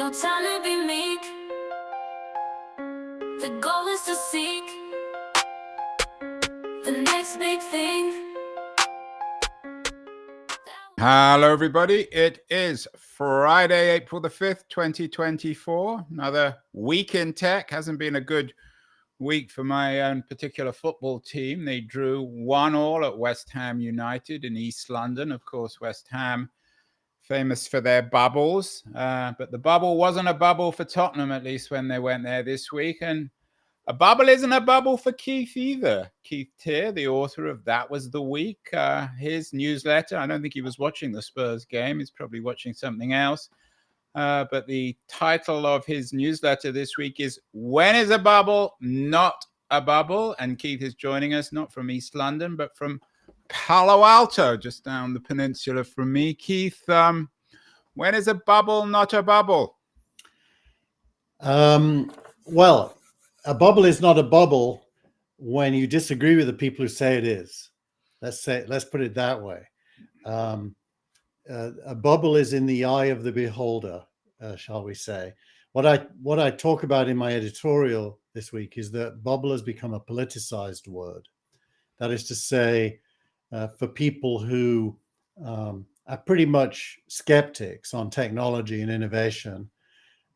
No time to be meek. The goal is to seek the next big thing. Hello, everybody. It is Friday, April the 5th, 2024. Another week in tech. Hasn't been a good week for my own particular football team. They drew 1-1 at West Ham United in East London. Of course, West Ham, famous for their bubbles. But the bubble wasn't a bubble for Tottenham, at least when they went there this week. And a bubble isn't a bubble for Keith either. Keith Teare, the author of That Was the Week, his newsletter. I don't think he was watching the Spurs game. He's probably watching something else. But the title of his newsletter this week is When is a Bubble Not a Bubble? And Keith is joining us not from East London, but from Palo Alto, just down the peninsula from me. Keith, when is a bubble not a bubble? Well, a bubble is not a bubble when you disagree with the people who say it is. Let's put it that way. A bubble is in the eye of the beholder, shall we say. What I talk about in my editorial this week is that bubble has become a politicized word. That is to say, for people who are pretty much skeptics on technology and innovation,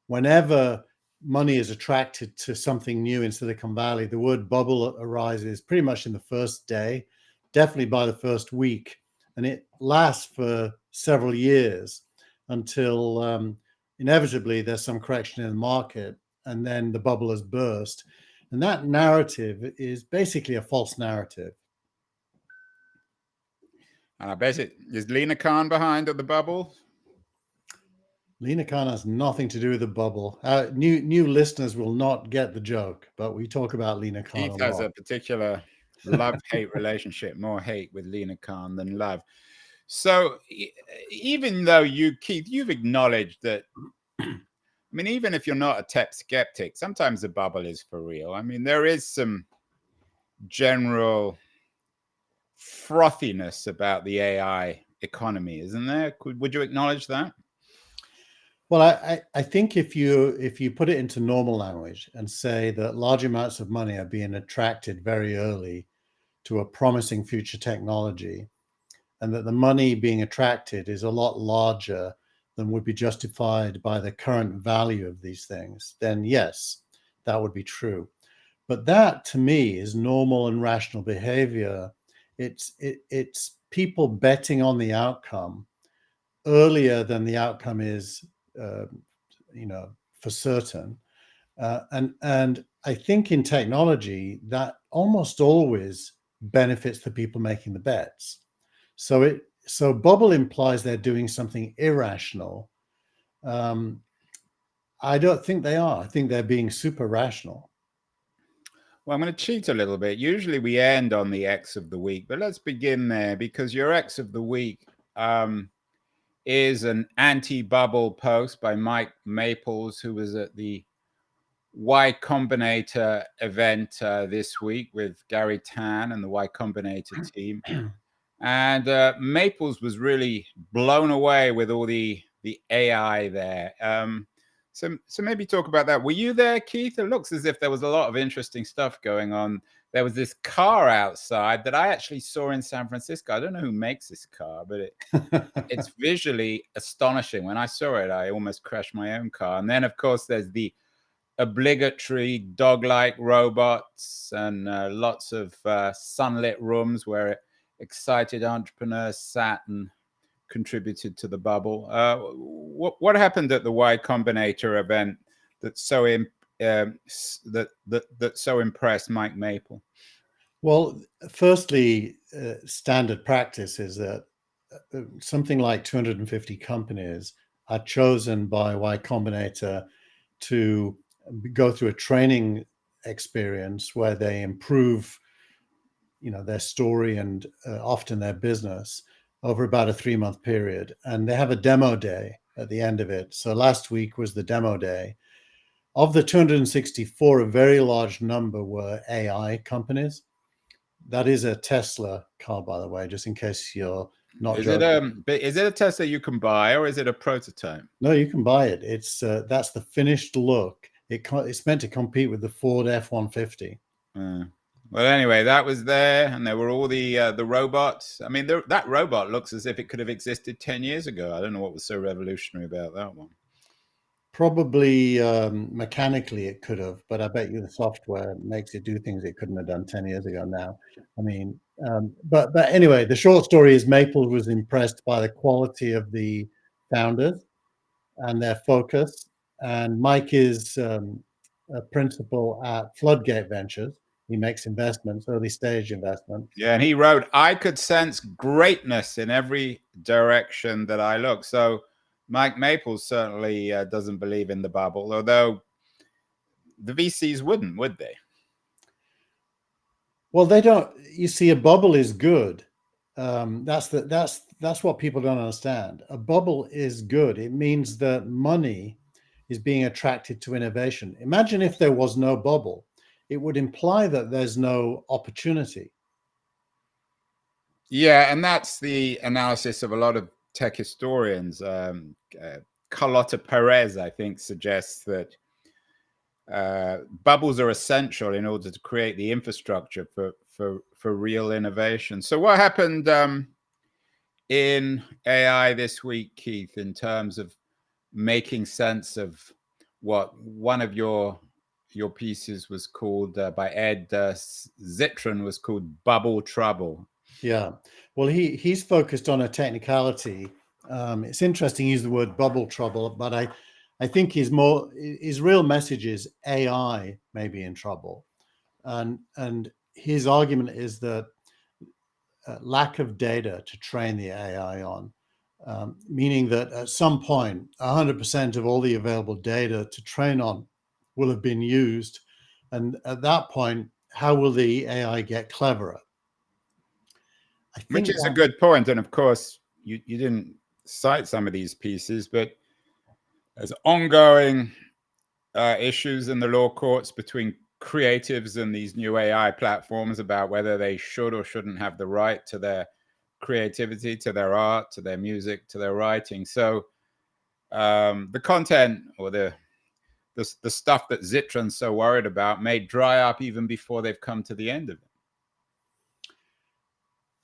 whenever money is attracted to something new in Silicon Valley, the word bubble arises pretty much in the first day, definitely by the first week, and it lasts for several years until inevitably there's some correction in the market, and then the bubble has burst. And that narrative is basically a false narrative. And I bet is Lina Khan behind at the bubble? Lina Khan has nothing to do with the bubble. New listeners will not get the joke, but we talk about Lina Khan Keith a has lot. a particular love-hate relationship, more hate with Lina Khan than love. So even though Keith, you've acknowledged that, I mean, even if you're not a tech skeptic, sometimes the bubble is for real. I mean, there is some general frothiness about the AI economy, isn't there? Would you acknowledge that? Well, I think if you put it into normal language and say that large amounts of money are being attracted very early to a promising future technology, and that the money being attracted is a lot larger than would be justified by the current value of these things, then yes, that would be true. But that, to me, is normal and rational behavior. It's people betting on the outcome earlier than the outcome is, for certain. And I think in technology that almost always benefits the people making the bets. So bubble implies they're doing something irrational. I don't think they are. I think they're being super rational. Well, I'm going to cheat a little bit. Usually we end on the X of the week, but let's begin there because your X of the week is an anti-bubble post by Mike Maples, who was at the Y Combinator event this week with Gary Tan and the Y Combinator team. And Maples was really blown away with all the AI there. So maybe talk about that. Were you there, Keith? It looks as if there was a lot of interesting stuff going on. There was this car outside that I actually saw in San Francisco. I don't know who makes this car, but it's visually astonishing. When I saw it, I almost crashed my own car. And then, of course, there's the obligatory dog-like robots and lots of sunlit rooms where excited entrepreneurs sat and contributed to the bubble. What happened at the Y Combinator event that so so impressed Mike Maple? Well, firstly, standard practice is that something like 250 companies are chosen by Y Combinator to go through a training experience where they improve, their story and often their business over about a 3-month period. And they have a demo day at the end of it. So last week was the demo day. Of the 264, a very large number were AI companies. That is a Tesla car, by the way, just in case you're Not Is it joking. but is it a Tesla you can buy, or is it a prototype? No, you can buy it. It's that's the finished look. It's meant to compete with the Ford F-150. Well, anyway, that was there, and there were all the robots. I mean, that robot looks as if it could have existed 10 years ago. I don't know what was so revolutionary about that one. Probably mechanically it could have, but I bet you the software makes it do things it couldn't have done 10 years ago now. I mean, but anyway, the short story is Maple was impressed by the quality of the founders and their focus. And Mike is a principal at Floodgate Ventures. He makes investments, early stage investments. Yeah, and he wrote, "I could sense greatness in every direction that I look." So Mike Maples certainly doesn't believe in the bubble, although the VCs wouldn't, would they? Well, they don't. You see, a bubble is good. That's what people don't understand. A bubble is good. It means that money is being attracted to innovation. Imagine if there was no bubble. It would imply that there's no opportunity. Yeah, and that's the analysis of a lot of tech historians. Carlota Perez, I think, suggests that bubbles are essential in order to create the infrastructure for real innovation. So what happened in AI this week, Keith, in terms of making sense of what one of your pieces was called by Ed Zitron was called Bubble Trouble? Yeah, well, he's focused on a technicality. It's interesting, use the word bubble trouble, but I think his real message is AI may be in trouble, and his argument is that lack of data to train the AI on, meaning that at some point 100% of all the available data to train on will have been used, and at that point, how will the AI get cleverer? Which is a good point, and of course you didn't cite some of these pieces, but there's ongoing issues in the law courts between creatives and these new AI platforms about whether they should or shouldn't have the right to their creativity, to their art, to their music, to their writing. So the content or the stuff that Zitron's so worried about may dry up even before they've come to the end of it.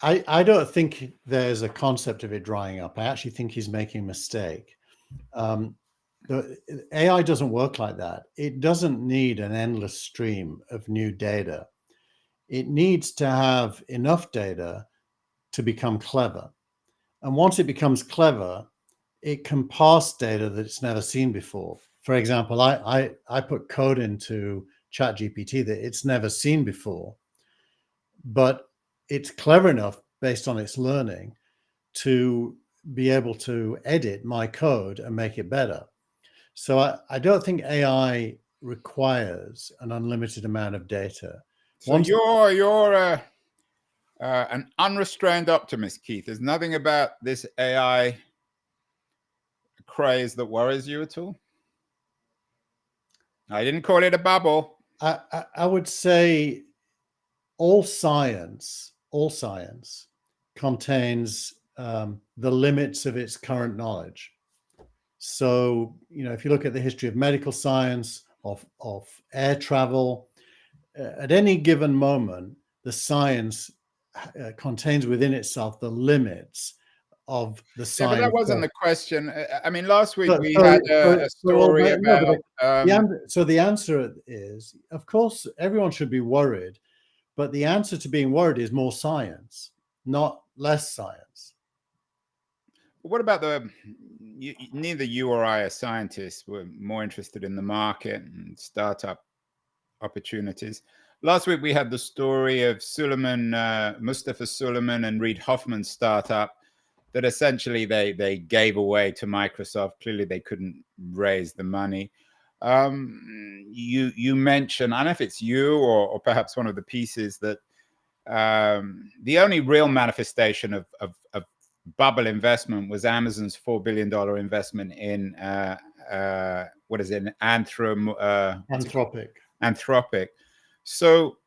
I don't think there's a concept of it drying up. I actually think he's making a mistake. The AI doesn't work like that. It doesn't need an endless stream of new data. It needs to have enough data to become clever. And once it becomes clever, it can parse data that it's never seen before. For example, I put code into ChatGPT that it's never seen before, but it's clever enough based on its learning to be able to edit my code and make it better. So I don't think AI requires an unlimited amount of data. So you're an unrestrained optimist, Keith. There's nothing about this AI craze that worries you at all? I didn't call it a bubble. I would say all science contains the limits of its current knowledge. So, if you look at the history of medical science, of air travel, at any given moment, the science contains within itself the limits of the science. Yeah, but that wasn't the question. I mean, last week we had a story about... So the answer is, of course, everyone should be worried, but the answer to being worried is more science, not less science. What about neither you or I as scientists were more interested in the market and startup opportunities. Last week we had the story of Mustafa Suleyman and Reid Hoffman's startup that essentially they gave away to Microsoft. Clearly they couldn't raise the money. You mentioned, I don't know if it's you or perhaps one of the pieces, that the only real manifestation of bubble investment was Amazon's $4 billion investment in Anthropic. So,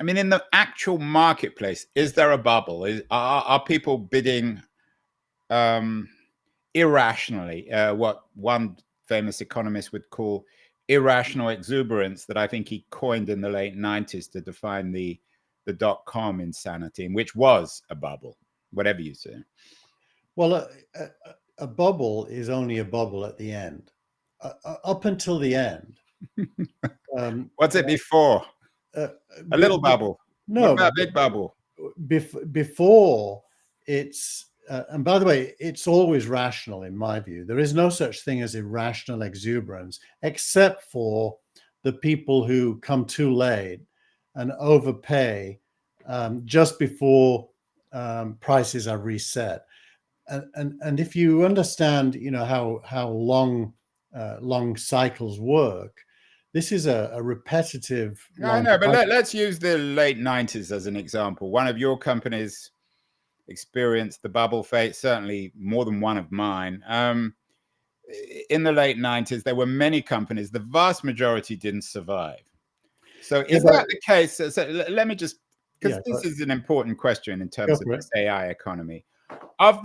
I mean, in the actual marketplace, is there a bubble? Are people bidding irrationally, what one famous economist would call irrational exuberance that I think he coined in the late 90s to define the dot-com insanity, which was a bubble, whatever you say. Well, a bubble is only a bubble at the end. Up until the end. What's it before? A little bubble. No, what about big bubble? Before it's, and by the way, it's always rational in my view. There is no such thing as irrational exuberance, except for the people who come too late and overpay just before prices are reset. And if you understand, how long cycles work, this is a repetitive. I know, but let's use the late 90s as an example. One of your companies experienced the bubble fate, certainly more than one of mine. In the late 90s, there were many companies. The vast majority didn't survive. So is that the case? So let me just, because this is an important question in terms of this AI economy. Of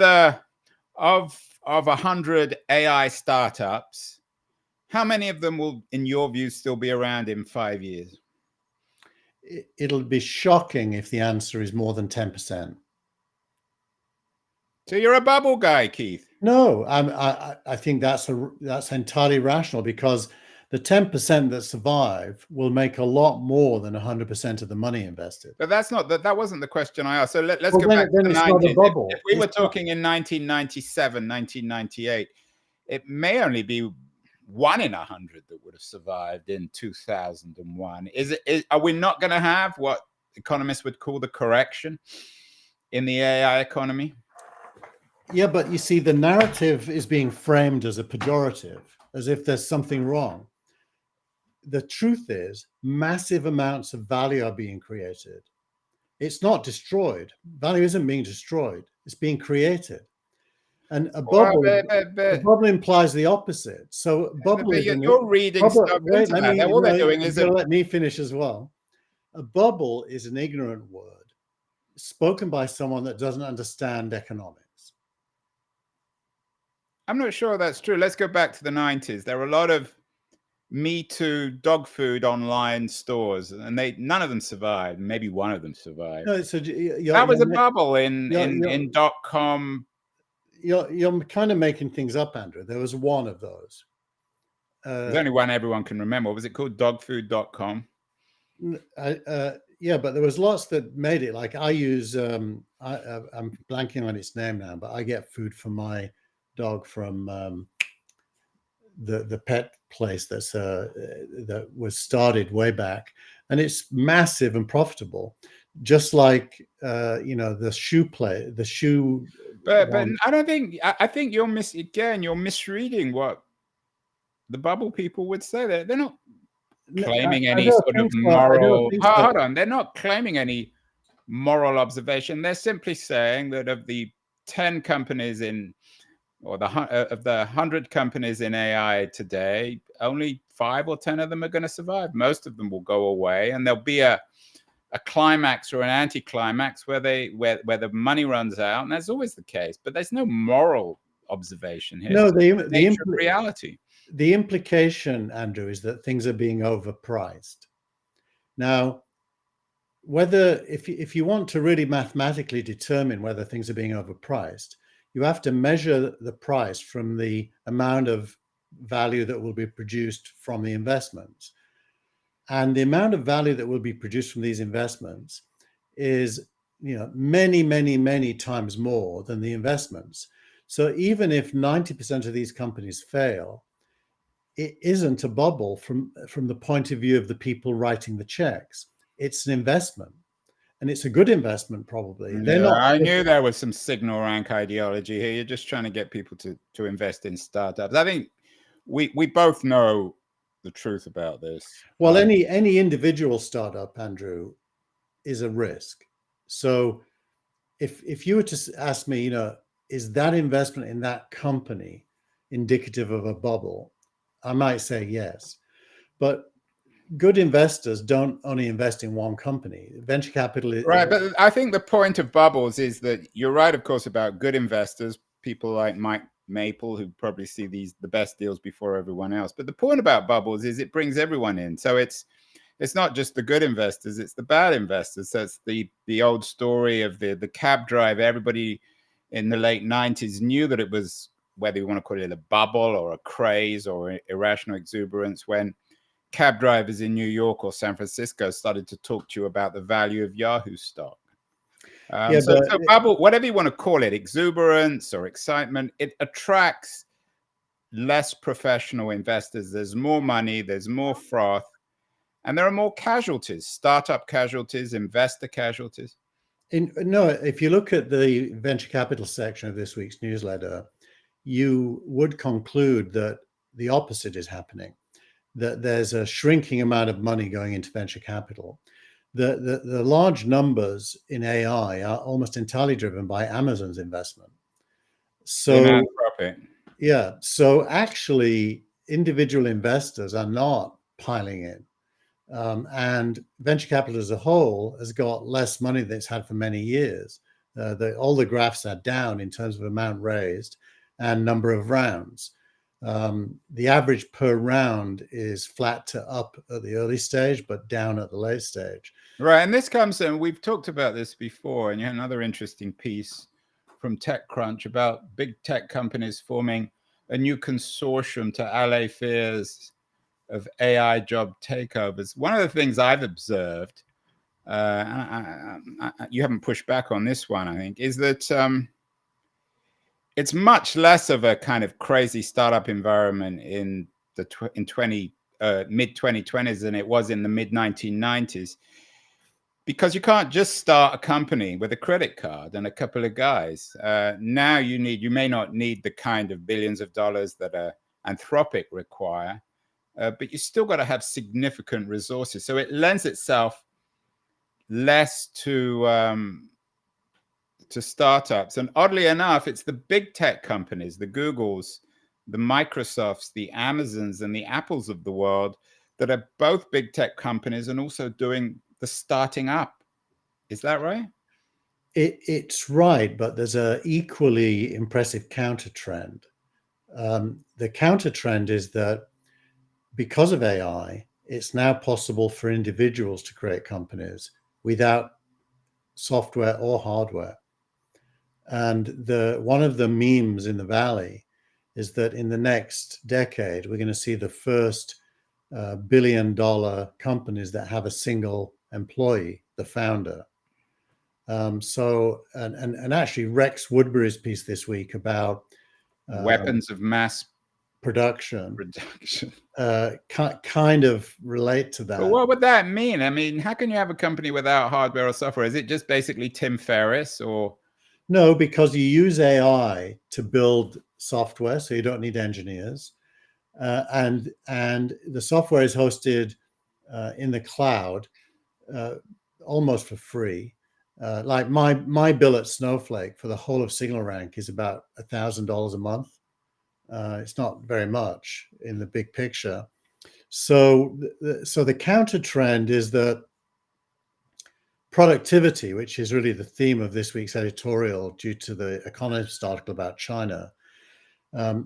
100 AI startups, how many of them will, in your view, still be around in 5 years? It'll be shocking if the answer is more than 10%. So you're a bubble guy, Keith? No, I think that's entirely rational, because the 10% that survive will make a lot more than 100% of the money invested. But that wasn't the question I asked. So let's go back to the 90s. If we were talking in 1997, 1998, it may only be 1 in 100 that would have survived in 2001. Are we not going to have what economists would call the correction in the AI economy? Yeah, but you see, the narrative is being framed as a pejorative, as if there's something wrong. The truth is, massive amounts of value are being created. It's not destroyed. Value isn't being destroyed. It's being created. And a bubble implies the opposite. So bubble is you're reading stuff into that. All they're doing is let me finish as well. A bubble is an ignorant word spoken by someone that doesn't understand economics. I'm not sure that's true. Let's go back to the 90s. There were a lot of Me Too dog food online stores, and none of them survived. Maybe one of them survived. No, so that was a bubble in .com. You're kind of making things up, Andrew. There was one of those. There's only one everyone can remember. Was it called dogfood.com? Yeah, but there was lots that made it. Like I use, I'm blanking on its name now, but I get food for my dog from the pet place that was started way back, and it's massive and profitable, just like the shoe play, the shoe. But I don't think. I think you're misreading what the bubble people would say. They're not claiming any sort of moral. Hold on, they're not claiming any moral observation. They're simply saying that of the 10 companies of the 100 companies in AI today, only 5 or 10 of them are going to survive. Most of them will go away, and there'll be a climax or an anticlimax where the money runs out, and that's always the case. But there's no moral observation here. No, the reality. The implication, Andrew, is that things are being overpriced. Now, if you want to really mathematically determine whether things are being overpriced, you have to measure the price from the amount of value that will be produced from the investments. And the amount of value that will be produced from these investments is, many, many, many times more than the investments. So even if 90% of these companies fail, it isn't a bubble from the point of view of the people writing the checks. It's an investment. And it's a good investment, probably. I knew there was some signal rank ideology here. You're just trying to get people to invest in startups. I think we both know the truth about this. Well, any individual startup, Andrew, is a risk. So if you were to ask me, is that investment in that company indicative of a bubble? I might say yes. But good investors don't only invest in one company. Venture capital is right. But I think the point of bubbles is that you're right, of course, about good investors people like Mike Maple, who probably see the best deals before everyone else. But the point about bubbles is it brings everyone in. So it's not just the good investors, it's the bad investors. So it's the old story of the cab driver. Everybody in the late 90s knew that it was, whether you want to call it a bubble or a craze or irrational exuberance, when cab drivers in New York or San Francisco started to talk to you about the value of Yahoo stock. So bubble, whatever you want to call it, exuberance or excitement, it attracts less professional investors. There's more money, there's more froth, and there are more casualties, startup casualties, investor casualties. No, if you look at the venture capital section of this week's newsletter, you would conclude that the opposite is happening, that there's a shrinking amount of money going into venture capital. The large numbers in AI are almost entirely driven by Amazon's investment. So, yeah, so actually individual investors are not piling in. And venture capital as a whole has got less money than it's had for many years. All the graphs are down in terms of amount raised and number of rounds. The average per round is flat to up at the early stage, but down at the late stage. Right, and this comes in, we've talked about this before, and you had another interesting piece from TechCrunch about big tech companies forming a new consortium to allay fears of AI job takeovers. One of the things I've observed, you haven't pushed back on this one, I think, is that it's much less of a kind of crazy startup environment in the mid 2020s than it was in the mid 1990s, because you can't just start a company with a credit card and a couple of guys. Now you may not need the kind of billions of dollars that Anthropic require, but you still got to have significant resources. So it lends itself less to startups. And oddly enough, it's the big tech companies, the Googles, the Microsofts, the Amazons, and the Apples of the world that are both big tech companies and also doing the starting up. Is that right? It's right, but there's an equally impressive counter trend. The counter trend is that because of AI, it's now possible for individuals to create companies without software or hardware. And one of the memes in the Valley is that in the next decade, we're going to see the first billion-dollar companies that have a single employee, the founder. And actually Rex Woodbury's piece this week about weapons of mass production kind of relate to that. But what would that mean? I mean, how can you have a company without hardware or software? Is it just basically Tim Ferriss or? No, because you use AI to build software, so you don't need engineers. And the software is hosted in the cloud almost for free. Like my bill at Snowflake for the whole of SignalRank is about $1,000 a month. It's not very much in the big picture. So the counter trend is that productivity, which is really the theme of this week's editorial due to the Economist article about China,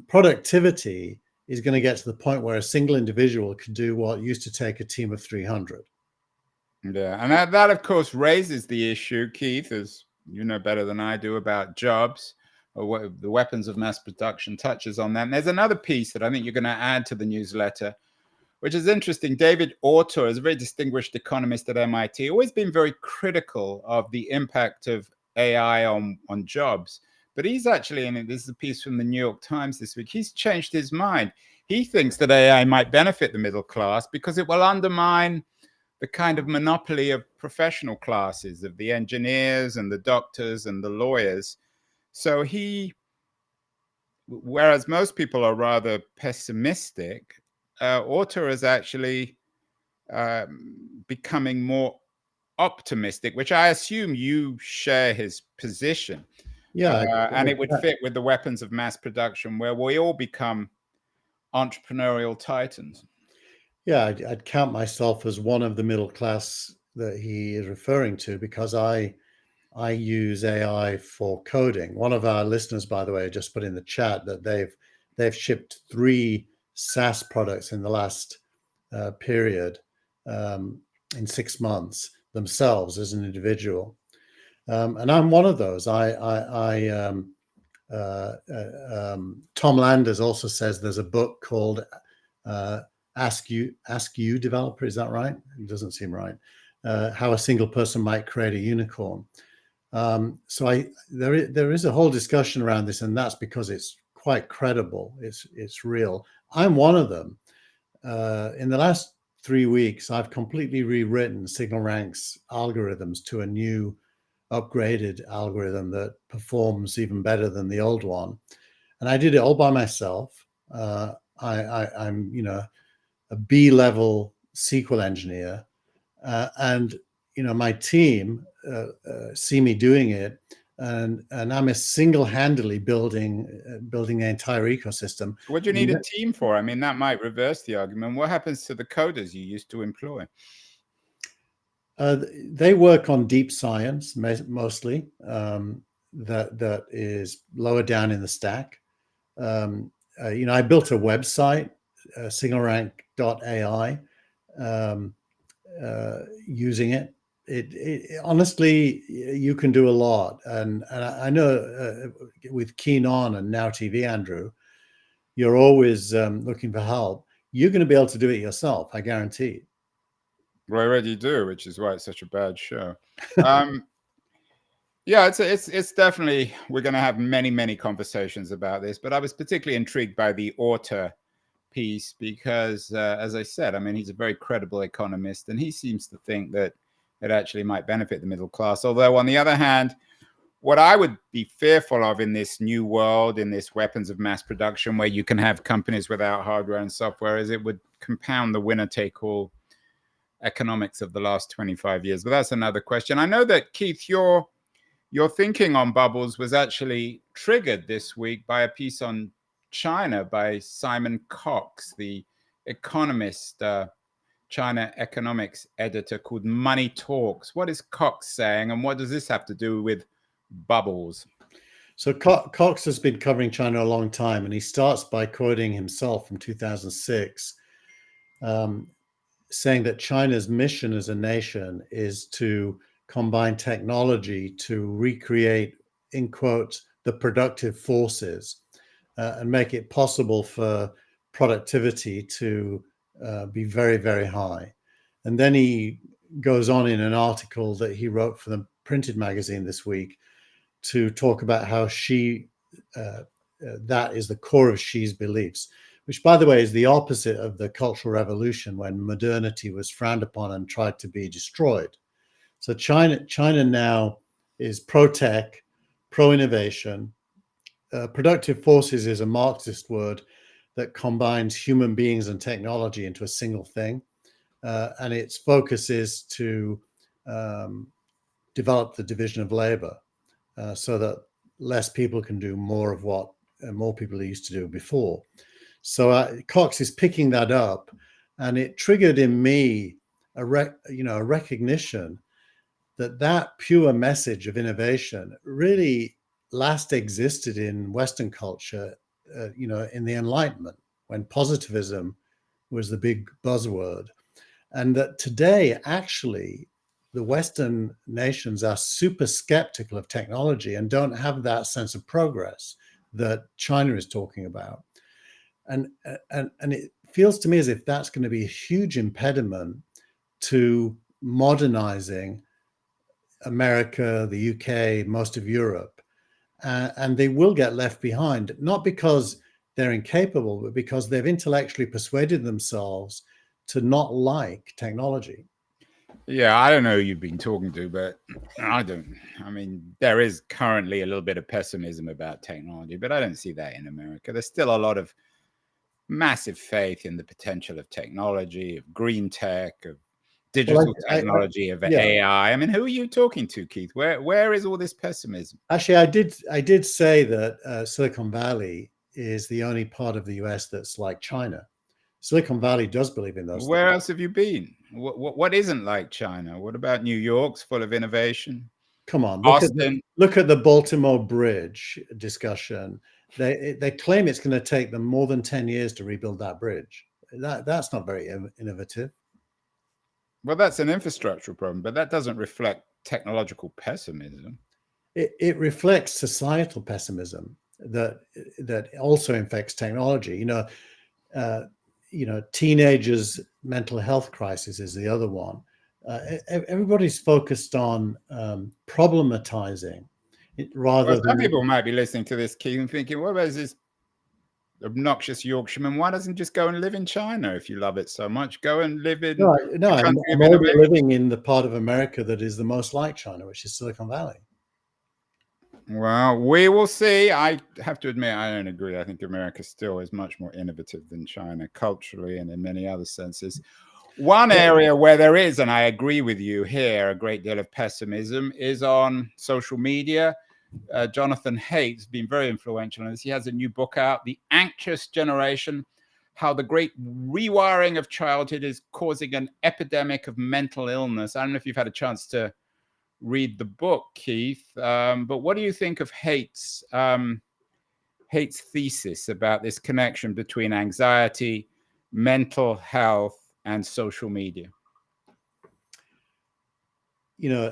productivity is going to get to the point where a single individual can do what used to take a team of 300. Yeah, and that of course raises the issue, Keith, as you know better than I do, about jobs, or what the weapons of mass production touches on that. And there's another piece that I think you're going to add to the newsletter, which is interesting. David Autor is a very distinguished economist at MIT, always been very critical of the impact of AI on jobs. But he's actually, and this is a piece from the New York Times this week, he's changed his mind. He thinks that AI might benefit the middle class because it will undermine the kind of monopoly of professional classes, of the engineers and the doctors and the lawyers. So whereas most people are rather pessimistic, Autor is actually becoming more optimistic, which I assume you share his position. Yeah. And it would fit with the weapons of mass production, where we all become entrepreneurial titans. Yeah, I'd count myself as one of the middle class that he is referring to, because I I use AI for coding. One of our listeners, by the way, just put in the chat that they've shipped 3 SaaS products in the last period in 6 months themselves as an individual, and I'm one of those. Tom Landers also says there's a book called Ask You Developer. Is that right? It doesn't seem right. How a single person might create a unicorn. So there is a whole discussion around this, and that's because it's quite credible. It's real. I'm one of them. In the last 3 weeks, I've completely rewritten SignalRank's algorithms to a new upgraded algorithm that performs even better than the old one. And I did it all by myself. I'm, a B-level SQL engineer. And, my team see me doing it. And I'm single-handedly building the entire ecosystem. What do you need a team for? I mean, that might reverse the argument. What happens to the coders you used to employ? They work on deep science mostly. That is lower down in the stack. I built a website, signalrank.ai, using it. It honestly, you can do a lot, and I know with Keen On and Now TV, Andrew, you're always looking for help. You're going to be able to do it yourself, I guarantee. Well, I already do, which is why it's such a bad show. Yeah, it's definitely, we're going to have many conversations about this, but I was particularly intrigued by the Autor piece because, as I said, I mean, he's a very credible economist, and he seems to think that it actually might benefit the middle class. Although, on the other hand, what I would be fearful of in this new world, in this weapons of mass production, where you can have companies without hardware and software, is it would compound the winner-take-all economics of the last 25 years. But that's another question. I know that, Keith, your thinking on bubbles was actually triggered this week by a piece on China by Simon Cox, the Economist, China economics editor, called Money Talks. What is Cox saying, and what does this have to do with bubbles? So Cox has been covering China a long time, and he starts by quoting himself from 2006, saying that China's mission as a nation is to combine technology to recreate, in quotes, the productive forces, and make it possible for productivity to be very high. And then he goes on in an article that he wrote for the printed magazine this week to talk about how that is the core of Xi's beliefs, which, by the way, is the opposite of the Cultural Revolution, when modernity was frowned upon and tried to be destroyed. So China now is pro-tech, pro-innovation. Productive forces is a Marxist word that combines human beings and technology into a single thing. And its focus is to develop the division of labor so that less people can do more of what more people used to do before. So Cox is picking that up, and it triggered in me a recognition that pure message of innovation really last existed in Western culture, in the Enlightenment, when positivism was the big buzzword. And that today, actually, the Western nations are super skeptical of technology and don't have that sense of progress that China is talking about. And it feels to me as if that's going to be a huge impediment to modernizing America, the UK, most of Europe. And they will get left behind, not because they're incapable, but because they've intellectually persuaded themselves to not like technology. Yeah, I don't know who you've been talking to, but I mean, there is currently a little bit of pessimism about technology, but I don't see that in America. There's still a lot of massive faith in the potential of technology, of green tech, of digital technology, of AI. I mean, who are you talking to, Keith? Where is all this pessimism? Actually, I did say that Silicon Valley is the only part of the US that's like China. Silicon Valley does believe in those Where things. else have you been? What isn't like China? What about New York's full of innovation? come on, Austin. look at the Baltimore Bridge discussion. They claim it's going to take them more than 10 years to rebuild that bridge. That's not very innovative. Well, that's an infrastructural problem, but that doesn't reflect technological pessimism. It reflects societal pessimism that also infects technology. Teenagers' mental health crisis is the other one. Everybody's focused on problematizing it rather Well, some than. people might be listening to this, Keith, and thinking, "What about this obnoxious Yorkshireman? Why doesn't he just go and live in China if you love it so much? Go and live in No, the I'm country of already innovation." living in the part of America that is the most like China, which is Silicon Valley. Well, we will see. I have to admit, I don't agree. I think America still is much more innovative than China culturally and in many other senses. One area where there is, and I agree with you here, a great deal of pessimism is on social media. Jonathan Haidt's been very influential in this. He has a new book out, The Anxious Generation, How the Great Rewiring of Childhood is Causing an Epidemic of Mental Illness. I don't know if you've had a chance to read the book, Keith, but what do you think of Haidt's thesis about this connection between anxiety, mental health, and social media?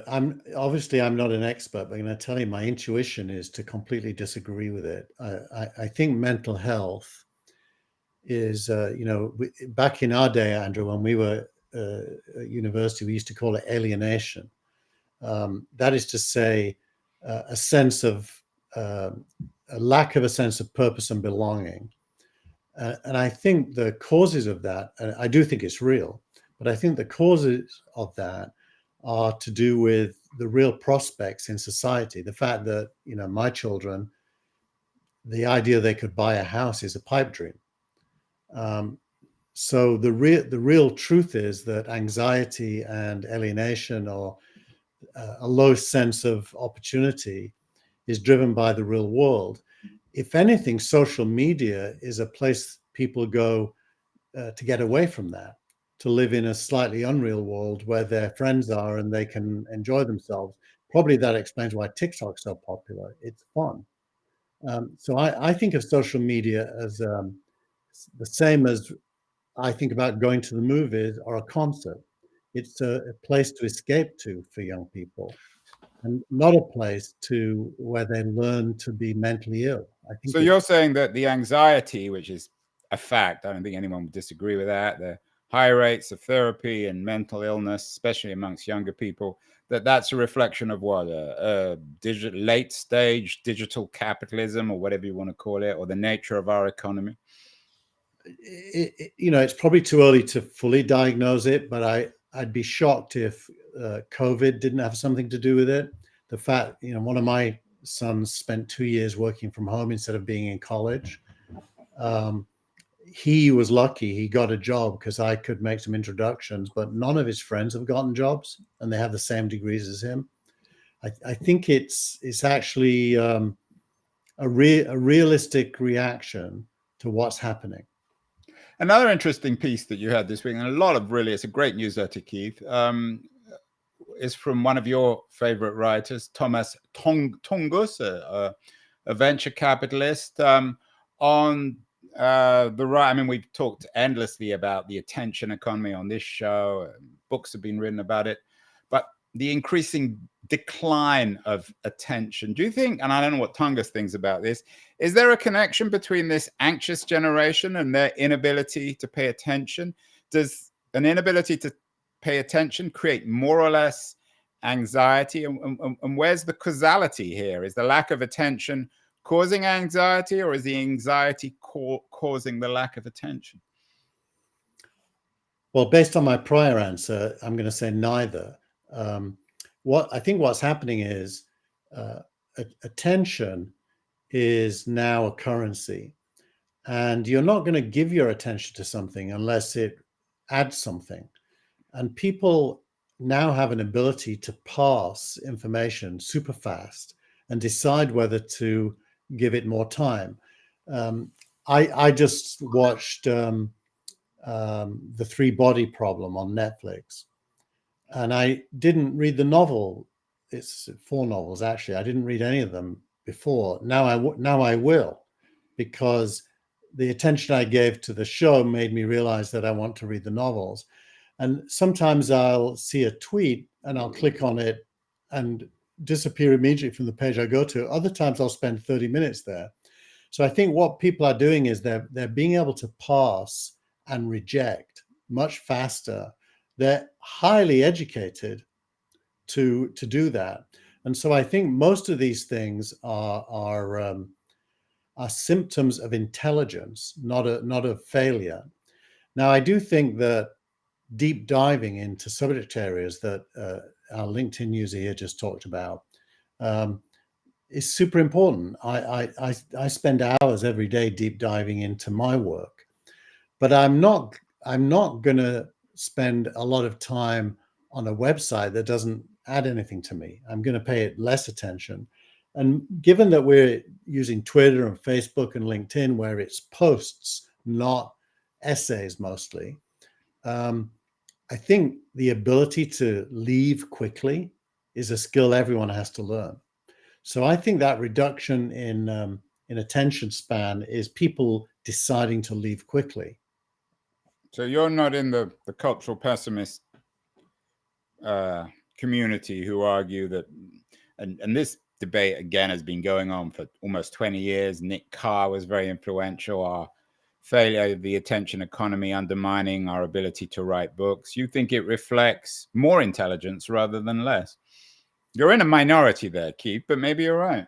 I'm not an expert, but I'm going to tell you my intuition is to completely disagree with it. I think mental health is, back in our day, Andrew, when we were at university, we used to call it alienation. That is to say, a sense of a lack of a sense of purpose and belonging. And I think the causes of that, and I do think it's real, but I think the causes of that are to do with the real prospects in society. The fact that, my children, the idea they could buy a house is a pipe dream. So the real truth is that anxiety and alienation, or a low sense of opportunity, is driven by the real world. If anything, social media is a place people go to get away from that, to live in a slightly unreal world where their friends are and they can enjoy themselves. Probably that explains why TikTok's so popular. It's fun. So I think of social media as the same as I think about going to the movies or a concert. It's a place to escape to for young people, and not a place where they learn to be mentally ill. I think so. You're saying that the anxiety, which is a fact, I don't think anyone would disagree with that. The high rates of therapy and mental illness, especially amongst younger people, that's a reflection of what a late stage digital capitalism, or whatever you want to call it, or the nature of our economy. It's probably too early to fully diagnose it, but I'd be shocked if COVID didn't have something to do with it. The fact, one of my sons spent 2 years working from home instead of being in college. He was lucky. He got a job because I could make some introductions, but none of his friends have gotten jobs and they have the same degrees as him. I think it's actually a realistic reaction to what's happening. Another interesting piece that you had this week, and it's a great newsletter, Keith, is from one of your favorite writers, Thomas Tungus, a venture capitalist, on the right. I mean, we've talked endlessly about the attention economy on this show. Books have been written about it, but the increasing decline of attention. Do you think, and I don't know what Tungus thinks about this, is there a connection between this anxious generation and their inability to pay attention? Does an inability to pay attention create more or less anxiety? And where's the causality here? Is the lack of attention causing anxiety, or is the anxiety causing the lack of attention? Well, based on my prior answer, I'm going to say neither. What's happening is attention is now a currency, and you're not going to give your attention to something unless it adds something. And people now have an ability to parse information super fast and decide whether to give it more time. I just watched The Three Body Problem on Netflix, and I didn't read the novel it's 4 novels actually. I didn't read any of them before. Now I will, because the attention I gave to the show made me realize that I want to read the novels. And sometimes I'll see a tweet and I'll click on it and disappear immediately from the page I go to. Other times I'll spend 30 minutes there. So I think what people are doing is they're being able to pass and reject much faster. They're highly educated to do that. And so I think most of these things are symptoms of intelligence, not a failure. Now, I do think that deep diving into subject areas that our LinkedIn user here just talked about is super important. I spend hours every day deep diving into my work, but I'm not going to spend a lot of time on a website that doesn't add anything to me. I'm going to pay it less attention. And given that we're using Twitter and Facebook and LinkedIn, where it's posts, not essays mostly, I think the ability to leave quickly is a skill everyone has to learn. So I think that reduction in attention span is people deciding to leave quickly. So you're not in the cultural pessimist community who argue that, and this debate again has been going on for almost 20 years. Nick Carr was very influential. Our failure of the attention economy undermining our ability to write books. You think it reflects more intelligence rather than less? You're in a minority there, Keith, but maybe you're right.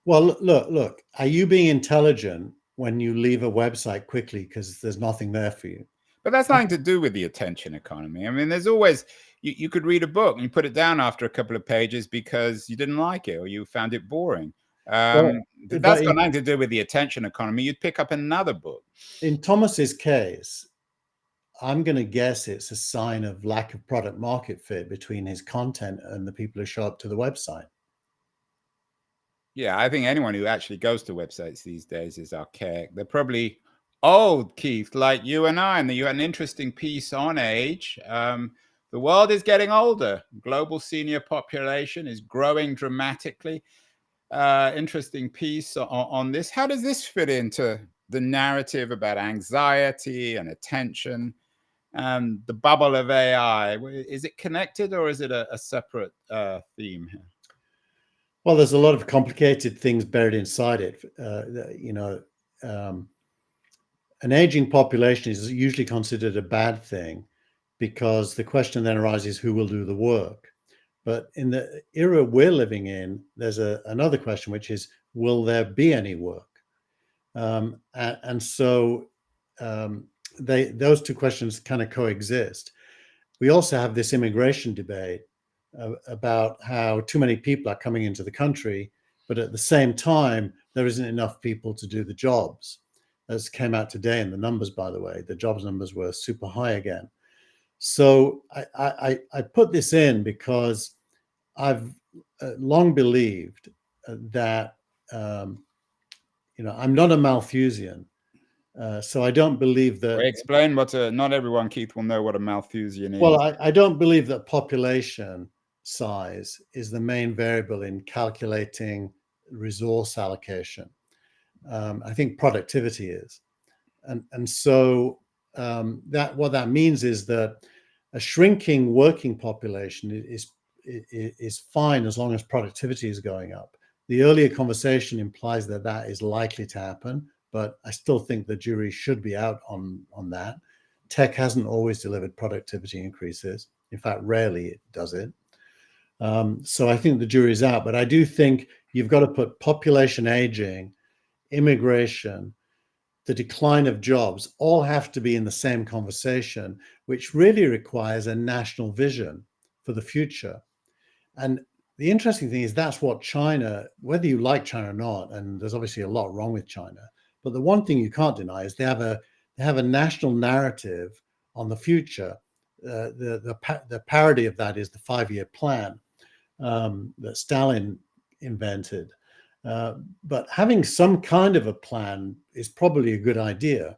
Well, look, are you being intelligent when you leave a website quickly because there's nothing there for you? But that's nothing to do with the attention economy. I mean, there's always, you could read a book and you put it down after a couple of pages because you didn't like it or you found it boring. That's got nothing to do with the attention economy. You'd pick up another book. In Thomas's case, I'm going to guess it's a sign of lack of product market fit between his content and the people who show up to the website. Yeah, I think anyone who actually goes to websites these days is archaic. They're probably old, Keith, like you and I. And you had an interesting piece on age. The world is getting older. Global senior population is growing dramatically. Interesting piece on this. How does this fit into the narrative about anxiety and attention and the bubble of AI? Is it connected or is it a separate theme here? Well, there's a lot of complicated things buried inside it. An aging population is usually considered a bad thing because the question then arises, who will do the work? But in the era we're living in, there's another question, which is, will there be any work? So those two questions kind of coexist. We also have this immigration debate about how too many people are coming into the country, but at the same time, there isn't enough people to do the jobs. As came out today in the numbers, by the way, the jobs numbers were super high again. So I put this in because I've long believed that, I'm not a Malthusian. So I don't believe that. Explain what not everyone, Keith, will know what a Malthusian is. Well, I don't believe that population size is the main variable in calculating resource allocation. I think productivity is. And so that what that means is that a shrinking working population is fine as long as productivity is going up. The earlier conversation implies that that is likely to happen, but I still think the jury should be out on that. Tech hasn't always delivered productivity increases. In fact, rarely it does it. So I think the jury's out, but I do think you've got to put population aging, immigration, the decline of jobs, all have to be in the same conversation, which really requires a national vision for the future. And the interesting thing is that's what China, whether you like China or not, and there's obviously a lot wrong with China, but the one thing you can't deny is they have a national narrative on the future. The parody of that is the 5-year plan that Stalin invented. But having some kind of a plan is probably a good idea.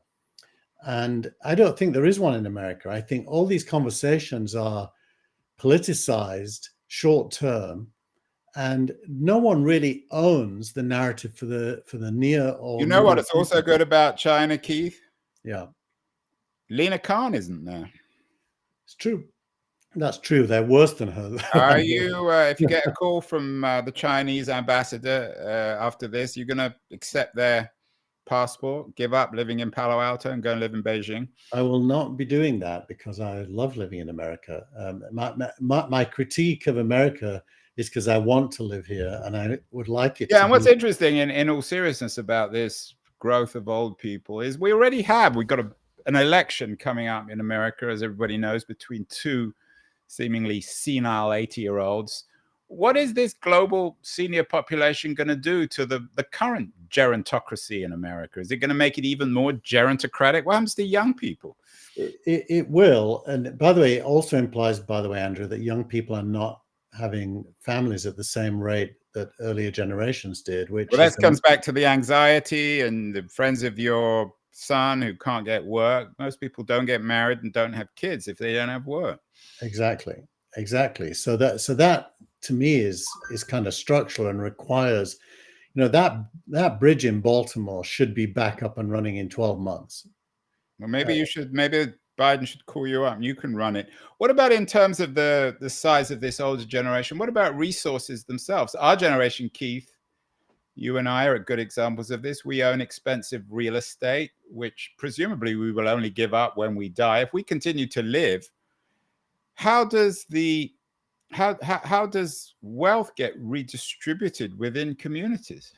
And I don't think there is one in America. I think all these conversations are politicized, short term, and no one really owns the narrative for the near or You know what? middle It's also future. good about China, Keith. Yeah, Lena Khan isn't there. it's true. That's true. They're worse than her. Are you? If you get a call from the Chinese ambassador after this, you're going to accept their passport, give up living in Palo Alto, and go and live in Beijing? I will not be doing that because I love living in America. My critique of America is because I want to live here and I would like it. Yeah, to and what's be. interesting in all seriousness about this growth of old people is we've got an election coming up in America, as everybody knows, between two seemingly senile 80-year-olds. What is this global senior population going to do to the current gerontocracy in America? Is it going to make it even more gerontocratic? What happens to young people? It will. And by the way, it also implies, by the way, Andrew, that young people are not having families at the same rate that earlier generations did. Which Well, that comes back to the anxiety and the friends of your son who can't get work. Most people don't get married and don't have kids if they don't have work. Exactly. So that to me is kind of structural and requires, that bridge in Baltimore should be back up and running in 12 months. Well, maybe Biden should call you up and you can run it. What about in terms of the size of this older generation? What about resources themselves? Our generation, Keith, you and I are good examples of this. We own expensive real estate, which presumably we will only give up when we die. If we continue to live, how does wealth get redistributed within communities?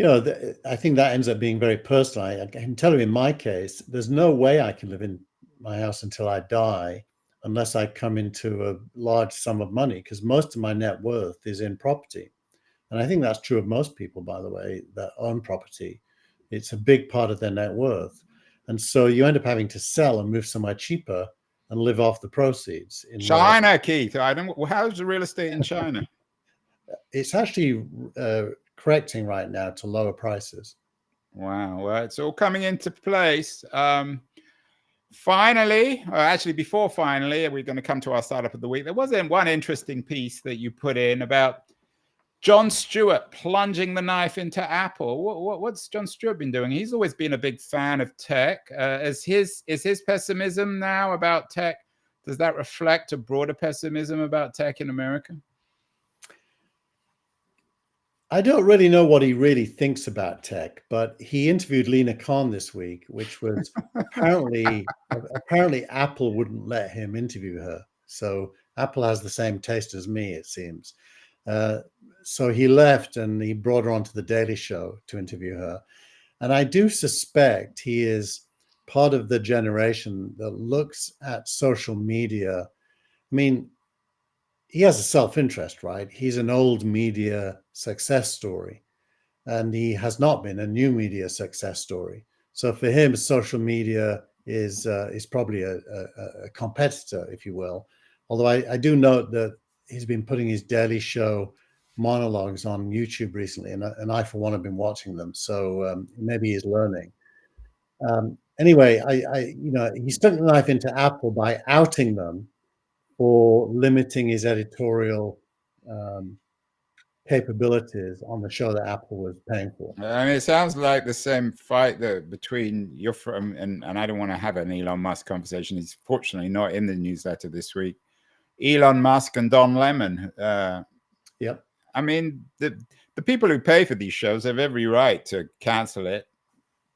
I think that ends up being very personal. I can tell you in my case, there's no way I can live in my house until I die unless I come into a large sum of money, because most of my net worth is in property. And I think that's true of most people, by the way, that own property. It's a big part of their net worth. And so you end up having to sell and move somewhere cheaper and live off the proceeds. In China, Keith. How's the real estate in China? It's actually correcting right now to lower prices. Wow. Well, it's all coming into place. Finally, before finally, we're going to come to our startup of the week. There was one interesting piece that you put in about Jon Stewart plunging the knife into Apple. What's Jon Stewart been doing? He's always been a big fan of tech. Is his pessimism now about tech, does that reflect a broader pessimism about tech in America? I don't really know what he really thinks about tech, but he interviewed Lena Khan this week, which was apparently Apple wouldn't let him interview her. So Apple has the same taste as me, it seems. So he left and he brought her onto the Daily Show to interview her. And I do suspect he is part of the generation that looks at social media. I mean, he has a self-interest, right? He's an old media success story, and he has not been a new media success story. So for him, social media is probably a competitor, if you will. Although I do note that he's been putting his Daily Show monologues on YouTube recently, and I for one have been watching them. So maybe he's learning. Anyway, he stuck the knife into Apple by outing them for limiting his editorial capabilities on the show that Apple was paying for. I mean, it sounds like the same fight between and I don't want to have an Elon Musk conversation. He's fortunately not in the newsletter this week. Elon Musk and Don Lemon. Yep. I mean, the people who pay for these shows have every right to cancel it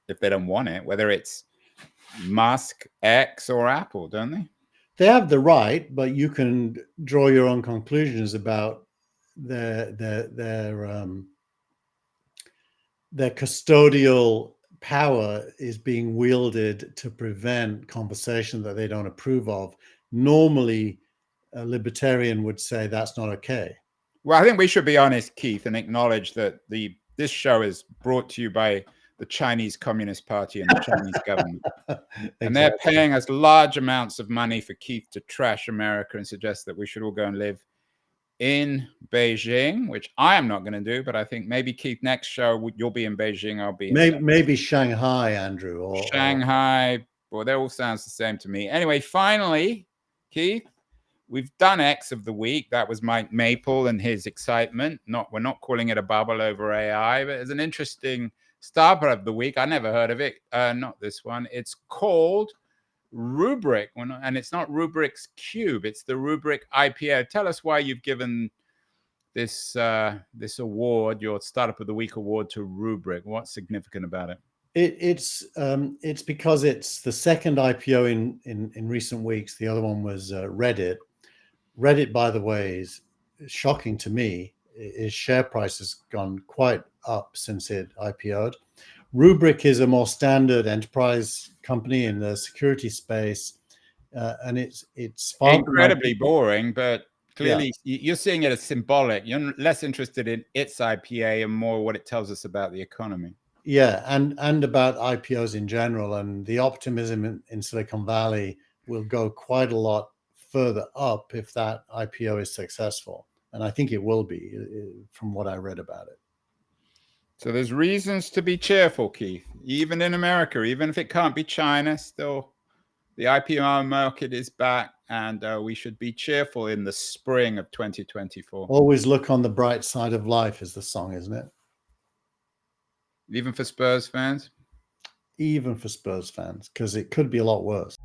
if they don't want it, whether it's Musk, X, or Apple, don't they? They have the right, but you can draw your own conclusions about their custodial power is being wielded to prevent conversation that they don't approve of. Normally, a libertarian would say that's not okay. Well, I think we should be honest, Keith, and acknowledge that this show is brought to you by the Chinese Communist Party and the Chinese government. Exactly. And they're paying us large amounts of money for Keith to trash America and suggest that we should all go and live in Beijing, which I am not going to do, but I think maybe, Keith, next show you'll be in Beijing, I'll be in maybe Shanghai, Andrew, or Shanghai. Well, that all sounds the same to me. Anyway, finally, Keith, we've done X of the week. That was Mike Maple and his excitement. We're not calling it a bubble over AI, but it's an interesting startup of the week. I never heard of it. Not this one. It's called Rubrik, and it's not Rubrik's Cube. It's the Rubrik IPO. Tell us why you've given this award, your Startup of the Week award, to Rubrik. What's significant about it? It's because it's the second IPO in recent weeks. The other one was Reddit. Reddit, by the way, is shocking to me. Its share price has gone quite up since it IPO'd. Rubrik is a more standard enterprise company in the security space, and it's far incredibly boring, but clearly you're seeing it as symbolic. You're less interested in its IPA and more what it tells us about the economy. Yeah, and about IPOs in general, and the optimism in Silicon Valley will go quite a lot further up if that IPO is successful. And I think it will be, from what I read about it. So there's reasons to be cheerful, Keith, even in America, even if it can't be China, still the IPO market is back, and we should be cheerful in the spring of 2024. Always look on the bright side of life is the song, isn't it? Even for Spurs fans? Even for Spurs fans, because it could be a lot worse.